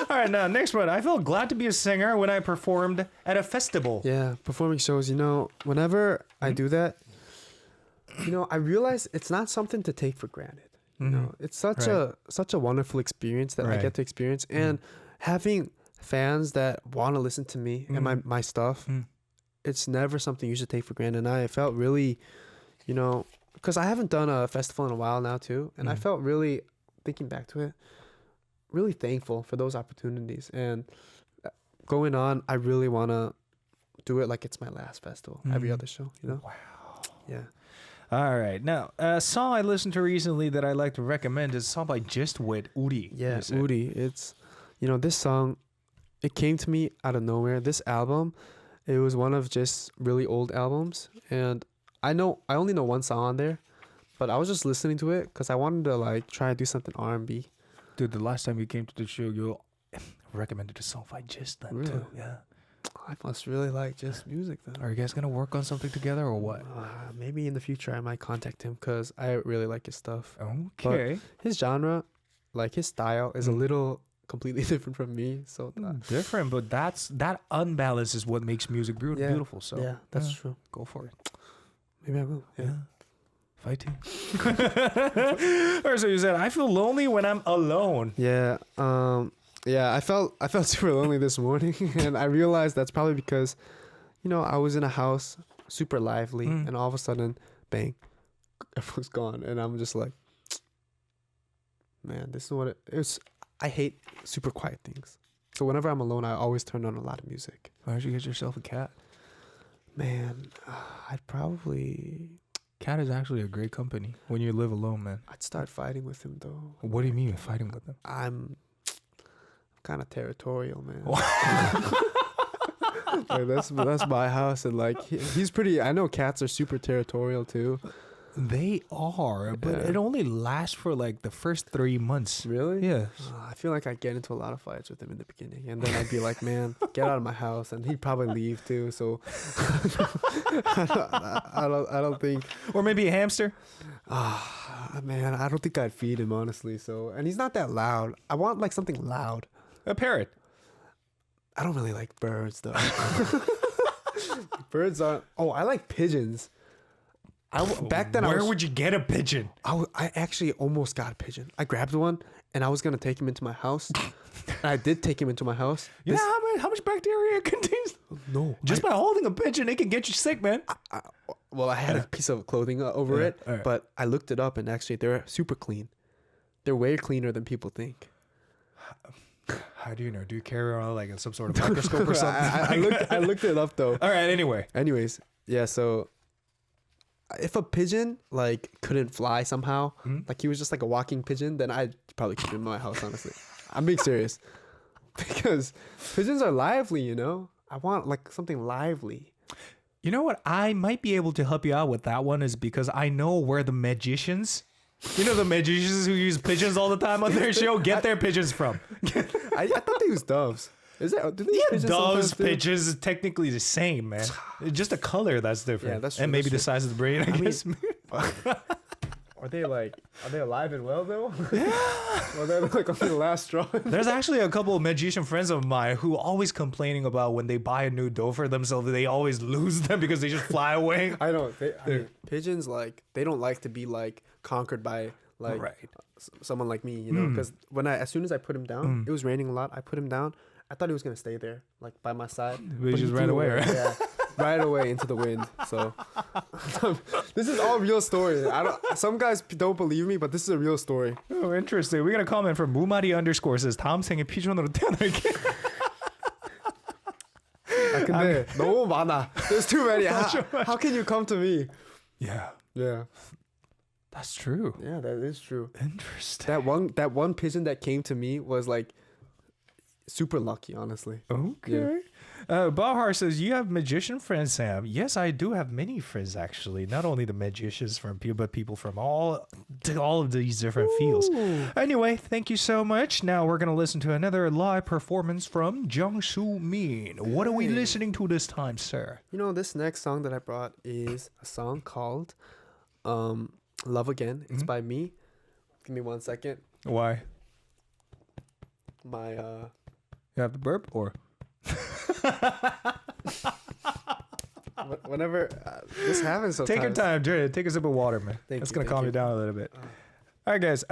Speaker 1: All right, now, next one. I felt glad to be a singer when I performed at a festival.
Speaker 2: Yeah, performing shows, you know, whenever I do that, you know, I realize it's not something to take for granted. You know, it's such a wonderful experience that I get to experience. And having fans that want to listen to me and my stuff, it's never something you should take for granted. And I felt really, you know, because I haven't done a festival in a while now too, and I felt really, thinking back to it, really thankful for those opportunities. And going on, I really want to do it like it's my last festival. Every other show, you know.
Speaker 1: Wow.
Speaker 2: Yeah.
Speaker 1: All right. Now, a song I listened to recently that I like to recommend is a song by Just with Uri.
Speaker 2: Yeah,
Speaker 1: Is it?
Speaker 2: Uri. It's, this song, it came to me out of nowhere. This album, it was one of just really old albums, and I only know one song on there, but I was just listening to it because I wanted to like try to do something R&B.
Speaker 1: Dude, the last time you came to the show, you recommended a song by Just then
Speaker 2: Really?
Speaker 1: too. Yeah.
Speaker 2: I must really like just music then.
Speaker 1: Are you guys gonna work on something together or what?
Speaker 2: Maybe in the future I might contact him because I really like his stuff.
Speaker 1: Okay.
Speaker 2: His genre, like his style, is a little completely different from me. So
Speaker 1: Different, but that unbalance is what makes music beautiful. So
Speaker 2: yeah, that's true.
Speaker 1: Go for it.
Speaker 2: Maybe I will. Yeah.
Speaker 1: Fighting. Or so you said, I feel lonely when I'm alone.
Speaker 2: Yeah. Yeah, I felt super lonely this morning, and I realized that's probably because, I was in a house, super lively, and all of a sudden, bang, everyone's gone, and I'm just like, man, this is what it is. I hate super quiet things, so whenever I'm alone, I always turn on a lot of music.
Speaker 1: Why don't you get yourself a cat?
Speaker 2: Man, I'd probably.
Speaker 1: Cat is actually a great company when you live alone, man.
Speaker 2: I'd start fighting with him though.
Speaker 1: What do you mean fighting with them?
Speaker 2: I'm kind of territorial, man. Like, that's my house, and like he's pretty. I know cats are super territorial too.
Speaker 1: They are, but
Speaker 2: Yeah.
Speaker 1: it only lasts for like the first 3 months.
Speaker 2: Really?
Speaker 1: Yeah.
Speaker 2: I feel like I'd get into a lot of fights with him in the beginning, and then I'd be like, "Man, get out of my house," and he'd probably leave too. So I don't think.
Speaker 1: Or maybe a hamster.
Speaker 2: Man, I don't think I'd feed him honestly. So, and he's not that loud. I want like something loud.
Speaker 1: A parrot.
Speaker 2: I don't really like birds though. Birds aren't. Oh, I like pigeons. Back then,
Speaker 1: Where would you get a pigeon?
Speaker 2: I actually almost got a pigeon. I grabbed one and I was gonna take him into my house. And I did take him into my house.
Speaker 1: You know how much bacteria it contains?
Speaker 2: No,
Speaker 1: Just by holding a pigeon, it can get you sick, man.
Speaker 2: I had a piece of clothing over it,
Speaker 1: all right.
Speaker 2: but I looked it up and actually they're super clean. They're way cleaner than people think.
Speaker 1: How do you know? Do you carry around like some sort of microscope or something?
Speaker 2: I looked it up though.
Speaker 1: All right. Anyway.
Speaker 2: Anyways, yeah. So if a pigeon like couldn't fly somehow, like he was just like a walking pigeon, then I'd probably keep him in my house. Honestly, I'm being serious because pigeons are lively. I want like something lively.
Speaker 1: You know what? I might be able to help you out with that one is because I know where the magicians, the magicians who use pigeons all the time on their show, get their pigeons from.
Speaker 2: I thought they used doves. Is that? Do they use pigeons
Speaker 1: Doves,
Speaker 2: sometimes too?
Speaker 1: pigeons is technically the same, man. It's just a color that's different.
Speaker 2: Yeah, that's true,
Speaker 1: And maybe
Speaker 2: that's
Speaker 1: the size of the brain, I guess.
Speaker 2: Are they alive and well though? Yeah. Or they're like on the last straw.
Speaker 1: There's actually a couple of magician friends of mine who always complaining about when they buy a new dough for themselves, they always lose them because they just fly away.
Speaker 2: I know. Pigeons they don't like to be like conquered by like someone like me, because as soon as I put him down, it was raining a lot. I put him down. I thought he was gonna stay there, like by my side.
Speaker 1: But he just ran away, right?
Speaker 2: Yeah, right away into the wind. So this is all real story. Some guys don't believe me, but this is a real story.
Speaker 1: Oh, interesting. We got a comment from 무마리_ says 다음 생에 피존으로 태어날게.
Speaker 2: 근데 너무 많아. There's too many. How can you come to me?
Speaker 1: Yeah, that's true.
Speaker 2: Yeah, that is true.
Speaker 1: Interesting.
Speaker 2: That one pigeon that came to me was like super lucky, honestly.
Speaker 1: Okay. Bahar says, you have magician friends, Sam. Yes, I do have many friends, actually. Not only the magicians from people, but people from all of these different fields. Anyway, thank you so much. Now we're going to listen to another live performance from JUNGSOOMIN. What are we listening to this time, sir?
Speaker 2: This next song that I brought is a song called Love Again. It's by me. Give me 1 second.
Speaker 1: Why?
Speaker 2: My
Speaker 1: You have to burp or?
Speaker 2: Whenever this happens sometimes.
Speaker 1: Take your time, Jared. Take a sip of water, man. That's going to calm you down a little bit. All right, guys.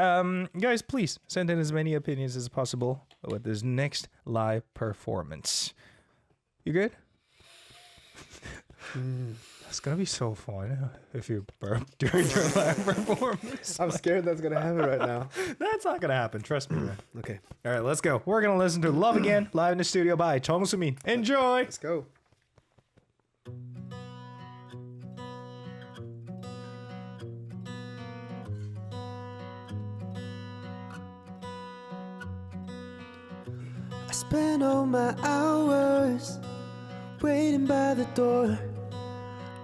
Speaker 1: Guys, please send in as many opinions as possible with this next live performance. You good? It's going to be so fun if you burp during your live performance.
Speaker 2: I'm scared that's going to happen right now.
Speaker 1: That's not going to happen. Trust me, man.
Speaker 2: Okay.
Speaker 1: All right, let's go. We're going to listen to Love Again live in the studio by JUNGSOOMIN. Enjoy.
Speaker 2: Let's go.
Speaker 3: spend all my hours waiting by the door,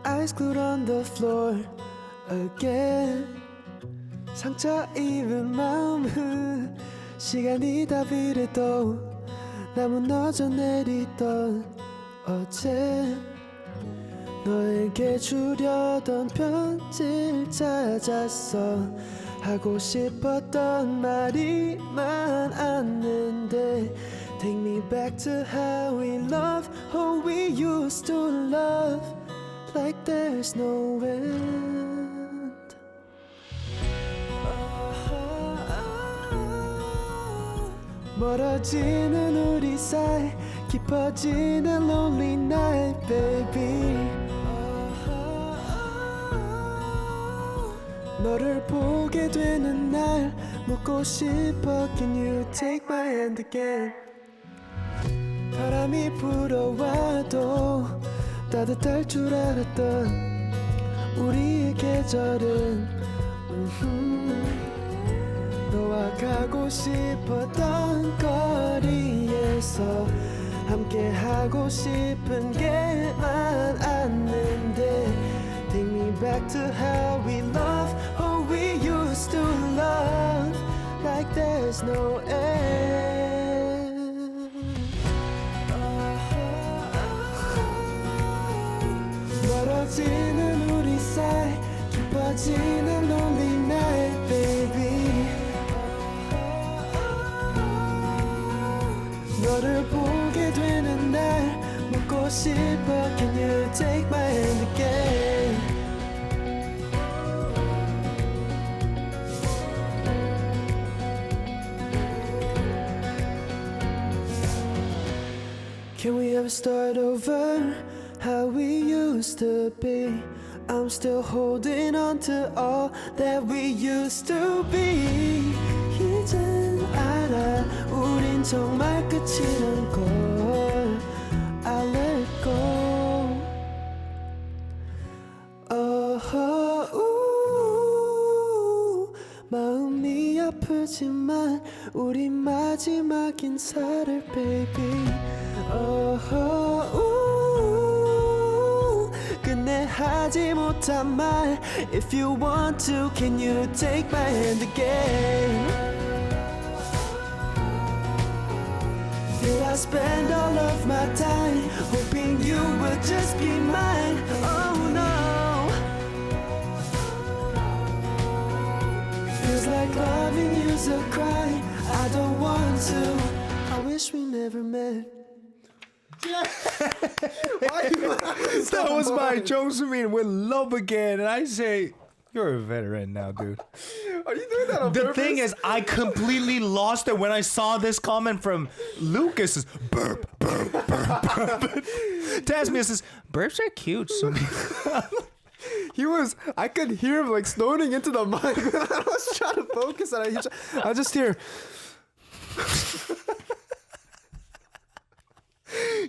Speaker 3: eyes glued on the floor again. 상처 입은 마음은 시간이 다 비례도 나 무너져 내리던 어제 너에게 주려던 편지를 찾았어. 하고 싶었던 말이 많았는데 Take me back to how we love, how we used to love, like there's no end. 멀어지는 우리 사이, 깊어지는 lonely night, baby. 너를 보게 되는 날 묻고 싶어. Can you take my hand again? 바람이 불어와도 따뜻할 줄 알았던 우리의 계절은 너와 가고 싶었던 거리에서 함께 하고 싶은 게 많았는데 Take me back to how we love, how we used to love, like there's no end. 멀어지는 우리 사이, 깊어지는 lonely night, baby. 너를 보게 되는 날 묻고 싶어. Can you take my hand again? Can we ever start over how we used to be? I'm still holding on to all that we used to be. 이젠 알아 우린 정말 끝이란 걸. I'll let it go. 마음이 아프지만 우리 마지막 인사를 baby. 끝내 하지 못한 말 If you want to, can you take my hand again? Did I spend all of my time hoping you would just be mine? Oh no. Feels like loving you's a crime. I don't want to. I wish we never met.
Speaker 1: That was by JUNGSOOMIN with Love Again. And I say, you're a veteran now, dude.
Speaker 2: Are you doing that on
Speaker 1: The
Speaker 2: purpose?
Speaker 1: thing is, I completely lost it when I saw this comment from Lucas. Burp, burp, burp, burp. Tasmius says, burps are cute. So
Speaker 2: I could hear him like snorting into the mic. I was trying to focus on it. I just hear.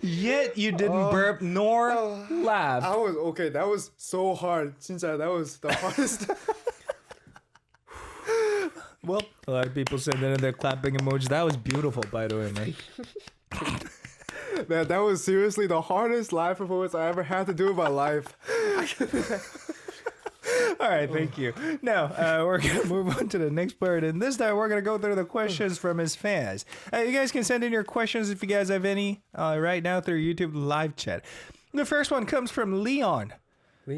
Speaker 1: Yet you didn't burp nor laugh.
Speaker 2: I was okay. That was so hard. 진짜, that was the hardest.
Speaker 1: Well, a lot of people said that in their clapping emoji. That was beautiful, by the way, man.
Speaker 2: Man, that was seriously the hardest live performance I ever had to do in my life.
Speaker 1: All right, thank you. Now, we're going to move on to the next part. And this time, we're going to go through the questions from his fans. You guys can send in your questions if you guys have any right now through YouTube live chat. The first one comes from Leon.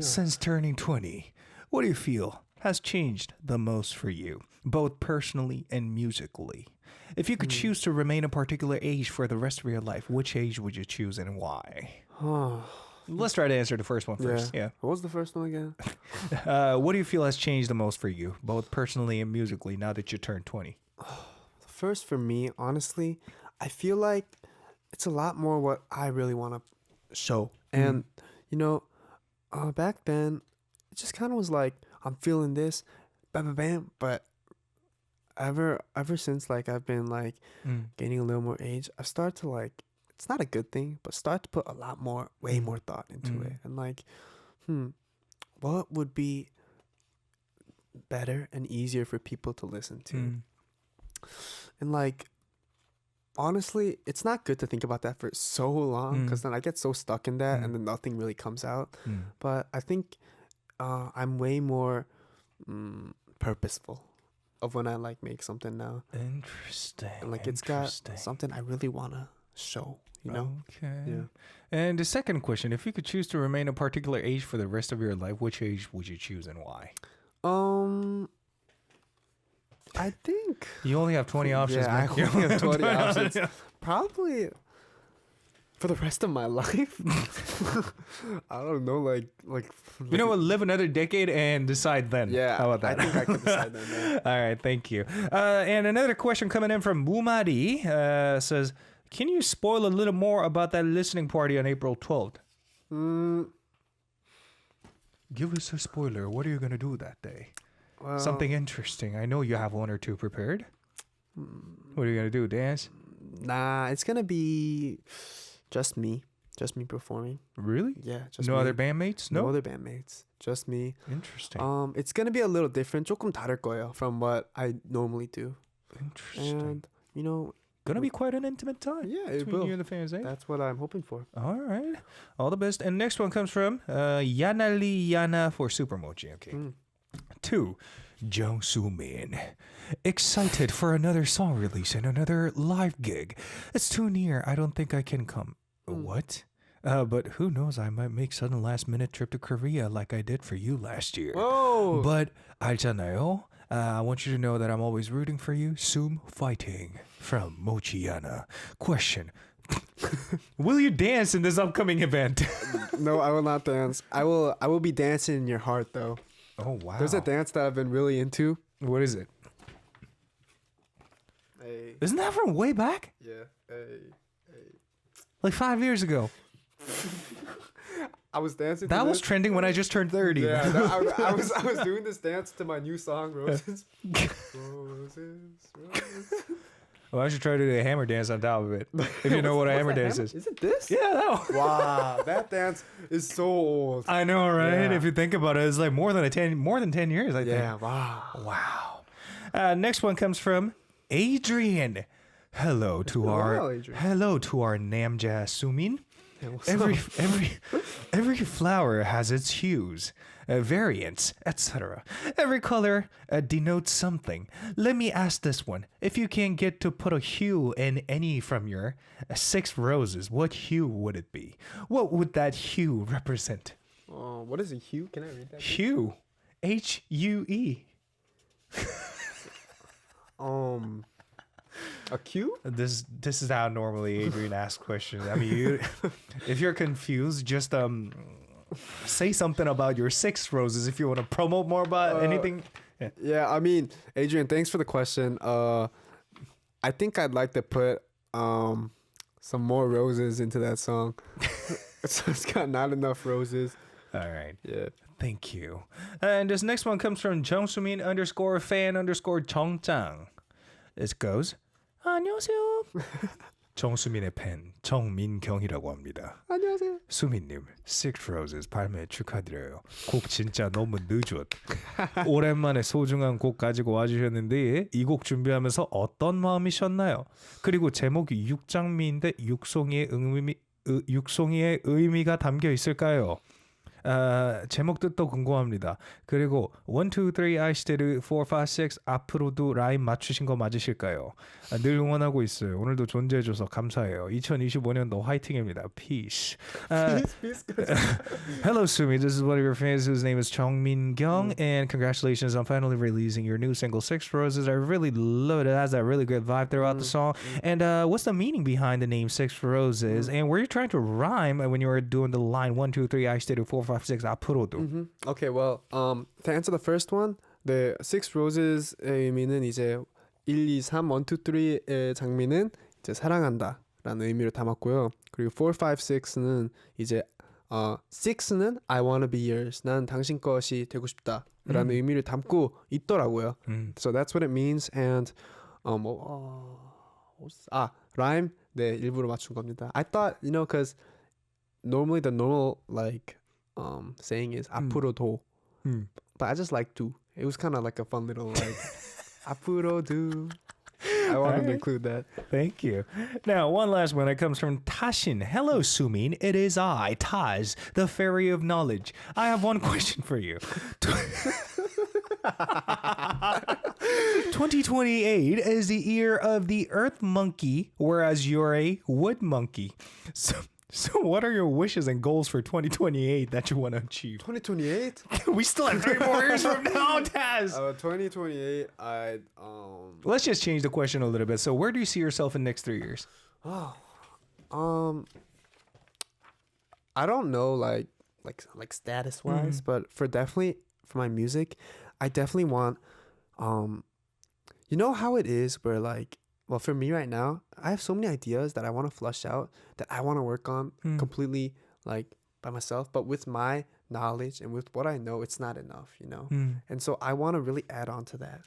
Speaker 1: Since turning 20, what do you feel has changed the most for you, both personally and musically? If you could choose to remain a particular age for the rest of your life, which age would you choose and why? Let's try to answer the first one first. Yeah.
Speaker 2: What was the first one again?
Speaker 1: What do you feel has changed the most for you, both personally and musically, now that you turned 20?
Speaker 2: First, for me, honestly, I feel like it's a lot more what I really want to show. And, you know, back then, it just kind of was like, I'm feeling this, bam, bam, bam. But ever since, like, I've been, like, gaining a little more age, I start to, like, it's not a good thing, but start to put a lot more, way more thought into it. And like, what would be better and easier for people to listen to? And like, honestly, it's not good to think about that for so long because then I get so stuck in that and then nothing really comes out. But I think I'm way more purposeful of when I like make something now.
Speaker 1: Interesting.
Speaker 2: And like it's got something I really want to show, you know?
Speaker 1: Okay.
Speaker 2: Yeah.
Speaker 1: And the second question, if you could choose to remain a particular age for the rest of your life, which age would you choose and why?
Speaker 2: I think
Speaker 1: You only have 20 options.
Speaker 2: yeah,
Speaker 1: man.
Speaker 2: I only have 20 options. Probably for the rest of my life. I don't know, like
Speaker 1: You know what? Live another decade and decide then.
Speaker 2: yeah.
Speaker 1: How about that?
Speaker 2: I think I could decide that. Yeah.
Speaker 1: All right, thank you. And another question coming in from Mumari says, can you spoil a little more about that listening party on April 12th? Give us a spoiler. What are you going to do that day?
Speaker 2: Well,
Speaker 1: Something interesting. I know you have one or two prepared. What are you going to do? Dance?
Speaker 2: Nah, it's gonna be just me performing.
Speaker 1: Really?
Speaker 2: Yeah, just
Speaker 1: No
Speaker 2: me.
Speaker 1: other bandmates?
Speaker 2: No
Speaker 1: No?
Speaker 2: other bandmates, just me.
Speaker 1: Interesting.
Speaker 2: It's gonna be a little different. 조금 다를 거예요 from what I normally do.
Speaker 1: Interesting.
Speaker 2: And you know,
Speaker 1: Gonna be quite an intimate time.
Speaker 2: yeah, it
Speaker 1: Between
Speaker 2: will.
Speaker 1: you and the fans, eh?
Speaker 2: That's what I'm hoping for.
Speaker 1: All right. All the best. And next one comes from Yanali Yana for Supermochi. Okay. 2. JUNGSOOMIN. Excited for another song release and another live gig. It's too near. I don't think I can come. What? But who knows? I might make sudden last minute trip to Korea like I did for you last year.
Speaker 2: Whoa!
Speaker 1: But 알잖아요. I want you to know that I'm always rooting for you. Soom fighting. From Mochiana. Question. Will you dance in this upcoming event?
Speaker 2: No, I will not dance. I will be dancing in your heart though.
Speaker 1: Oh, wow.
Speaker 2: There's a dance that I've been really into.
Speaker 1: What is it?
Speaker 2: Hey.
Speaker 1: Isn't that from way back?
Speaker 2: Yeah. Hey.
Speaker 1: Like 5 years ago.
Speaker 2: I was dancing.
Speaker 1: That
Speaker 2: to
Speaker 1: was
Speaker 2: this.
Speaker 1: trending when I just turned 30.
Speaker 2: Yeah, I was doing this dance to my new song, Roses. Roses.
Speaker 1: Well, I should try to do a hammer dance on top of it. If you know what a hammer dance is.
Speaker 2: Is it this?
Speaker 1: Yeah, that one.
Speaker 2: Wow, that dance is so old.
Speaker 1: I know, right?
Speaker 2: Yeah.
Speaker 1: If you think about it, it's like more than 10 years, I think.
Speaker 2: Yeah, wow.
Speaker 1: Wow. Next one comes from Adrian. Hello to
Speaker 2: been a
Speaker 1: our
Speaker 2: while, Adrian.
Speaker 1: Namja Sumin.
Speaker 2: Yeah, what's
Speaker 1: Every flower has its hues, variants, etc. Every color denotes something. Let me ask this one. If you can get to put a hue in any from your 6 roses, what hue would it be? What would that hue represent?
Speaker 2: what is a hue? Can I read that?
Speaker 1: Hue. H-U-E.
Speaker 2: A cue?
Speaker 1: This is how normally Adrian asks questions. I mean, if you're confused, just say something about your 6 roses if you want to promote more about anything. Yeah.
Speaker 2: Yeah, I mean, Adrian, thanks for the question. I think I'd like to put some more roses into that song. So it's got not enough roses.
Speaker 1: All right.
Speaker 2: Yeah.
Speaker 1: Thank you. And this next one comes from JUNGSOOMIN _fan_ 정장. It goes, 안녕하세요. 정수민의 팬 정민경이라고 합니다.
Speaker 2: 안녕하세요.
Speaker 1: 수민님, Six Roses 발매 축하드려요. 곡 진짜 너무 늦었. 오랜만에 소중한 곡 가지고 와주셨는데 이 곡 준비하면서 어떤 마음이셨나요? 그리고 제목이 육장미인데 육송이의 의미가 담겨 있을까요? 제목 뜻도 궁금합니다. 그리고 1, 2, 3 아이시테르 4, 5, 6 앞으로도 라인 맞추신 거 맞으실까요? 늘 응원하고 있어요. 오늘도 존재해줘서 감사해요. 2025년도 화이팅입니다. Peace. Hello, Sumi. This is one of your fans whose name is Chong Min Kyung, and congratulations on finally releasing your new single Six Roses. I really love it. It has that really good vibe throughout the song. And what's the meaning behind the name Six Roses? And were you trying to rhyme when you were doing the line 1, 2, 3 아이시테르 4, 5, 6 앞으로도?
Speaker 2: Okay, well, to answer the first one, the Six Roses 의미는 이제 1, 2, 3, 1, 2, 3의 장미는 이제 사랑한다 라는 의미를 담았고요. 그리고 4, 5, 6는 이제 6는 I wanna be yours. 난 당신 것이 되고 싶다 라는 의미를 담고 있더라고요. So that's what it means. And rhyme? 네, 일부러 맞춘 겁니다. I thought, you know, because normally the normal like saying is 앞으로도. But I just like to. It was kind of like a fun little like 앞으로도. I wanted to include that.
Speaker 1: Thank you. Now, one last one. It comes from Tashin. Hello, Sumin. It is I, Taz, the fairy of knowledge. I have one question for you. 2028 is the year of the earth monkey, whereas you're a wood monkey. So what are your wishes and goals for 2028 that you want to achieve?
Speaker 2: 2028?
Speaker 1: We still have 3 more years from now, Taz.
Speaker 2: 2028,
Speaker 1: Let's just change the question a little bit. So where do you see yourself in the next 3 years?
Speaker 2: I don't know, like status wise, but for my music, I definitely want, you know how it is where like, well, for me right now, I have so many ideas that I want to flush out, that I want to work on completely like by myself. But with my knowledge and with what I know, it's not enough, you know? And so I want to really add on to that.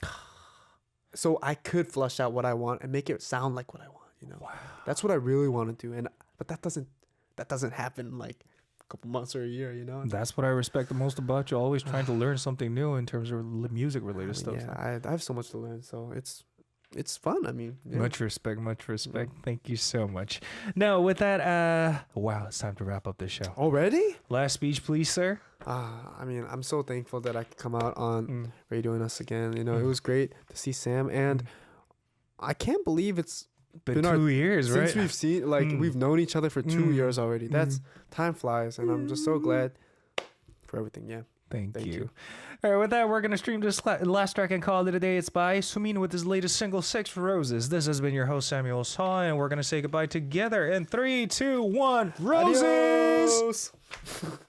Speaker 2: So I could flush out what I want and make it sound like what I want, you know? Wow. That's what I really want to do. But that doesn't happen like a couple months or a year, you know?
Speaker 1: That's what I respect the most about you. Always trying to learn something new in terms of music related stuff.
Speaker 2: Yeah, I have so much to learn. So it's fun. I mean, yeah.
Speaker 1: Much respect. Thank you so much. Now, with that, wow, it's time to wrap up this show.
Speaker 2: Already?
Speaker 1: Last speech, please, sir.
Speaker 2: I mean, I'm so thankful that I could come out on Radio'n Usé again. You know, it was great to see Sam, and I can't believe it's
Speaker 1: been 2 years, right?
Speaker 2: Since we've seen, like, we've known each other for 2 years already. That's time flies, and I'm just so glad for everything. Yeah.
Speaker 1: Thank you. All right, with that, we're going to stream this last track and call it a day. It's by Sumin with his latest single, 6 Roses. This has been your host, Samuel Saw, and we're going to say goodbye together in 3, 2, 1. Roses!
Speaker 2: Adios.